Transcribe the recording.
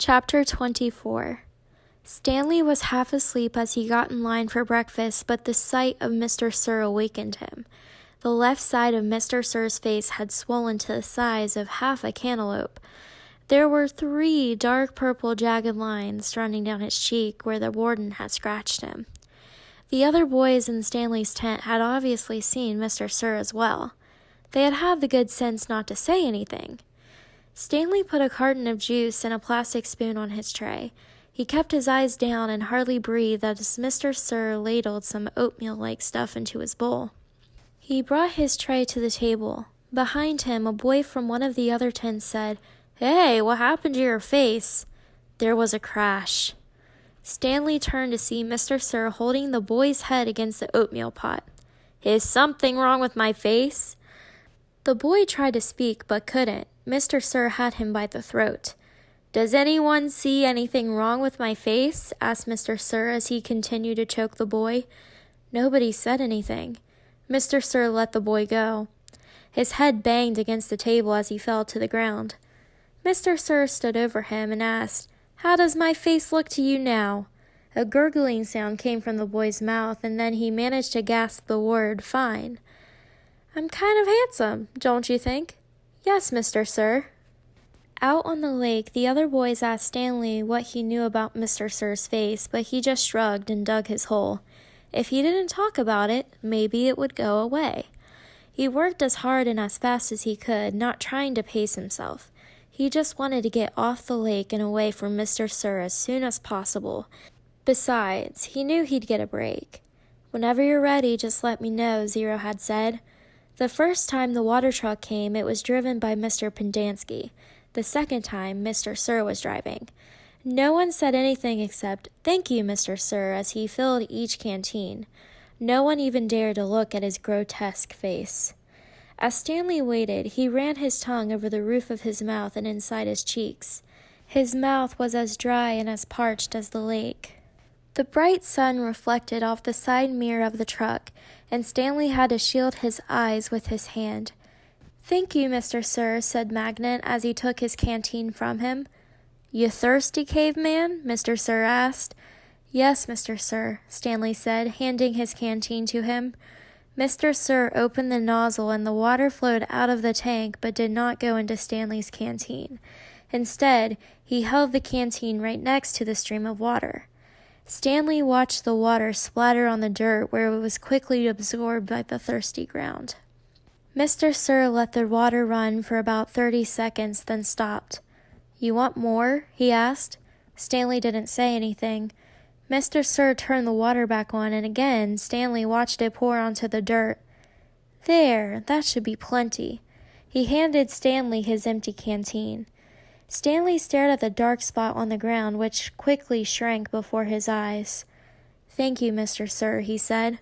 Chapter 24. Stanley was half asleep as he got in line for breakfast, but the sight of Mr. Sir awakened him. The left side of Mr. Sir's face had swollen to the size of half a cantaloupe. There were 3 dark purple jagged lines running down his cheek where the warden had scratched him. The other boys in Stanley's tent had obviously seen Mr. Sir as well. They had had the good sense not to say anything. Stanley put a carton of juice and a plastic spoon on his tray. He kept his eyes down and hardly breathed as Mr. Sir ladled some oatmeal-like stuff into his bowl. He brought his tray to the table. Behind him, a boy from one of the other tents said, "Hey, what happened to your face?" There was a crash. Stanley turned to see Mr. Sir holding the boy's head against the oatmeal pot. "Is something wrong with my face?" The boy tried to speak but couldn't. Mr. Sir had him by the throat. "Does anyone see anything wrong with my face?" asked Mr. Sir as he continued to choke the boy. Nobody said anything. Mr. Sir let the boy go. His head banged against the table as he fell to the ground. Mr. Sir stood over him and asked, "How does my face look to you now?" A gurgling sound came from the boy's mouth, and then he managed to gasp the word, "Fine." "I'm kind of handsome, don't you think?" "Yes, Mr. Sir." Out on the lake, the other boys asked Stanley what he knew about Mr. Sir's face, but he just shrugged and dug his hole. If he didn't talk about it, maybe it would go away. He worked as hard and as fast as he could, not trying to pace himself. He just wanted to get off the lake and away from Mr. Sir as soon as possible. Besides, he knew he'd get a break. "Whenever you're ready, just let me know," Zero had said. The first time the water truck came, it was driven by Mr. Pendanski. The second time, Mr. Sir was driving. No one said anything except, "Thank you, Mr. Sir," as he filled each canteen. No one even dared to look at his grotesque face. As Stanley waited, he ran his tongue over the roof of his mouth and inside his cheeks. His mouth was as dry and as parched as the lake. The bright sun reflected off the side mirror of the truck, and Stanley had to shield his eyes with his hand. "Thank you, Mr. Sir," said Magnet as he took his canteen from him. "You thirsty, caveman?" Mr. Sir asked. "Yes, Mr. Sir," Stanley said, handing his canteen to him. Mr. Sir opened the nozzle and the water flowed out of the tank but did not go into Stanley's canteen. Instead, he held the canteen right next to the stream of water. Stanley watched the water splatter on the dirt where it was quickly absorbed by the thirsty ground. Mr. Sir let the water run for about 30 seconds, then stopped. "You want more?" he asked. Stanley didn't say anything. Mr. Sir turned the water back on, and again Stanley watched it pour onto the dirt. "There, that should be plenty." He handed Stanley his empty canteen. Stanley stared at the dark spot on the ground, which quickly shrank before his eyes. "Thank you, Mr. Sir," he said.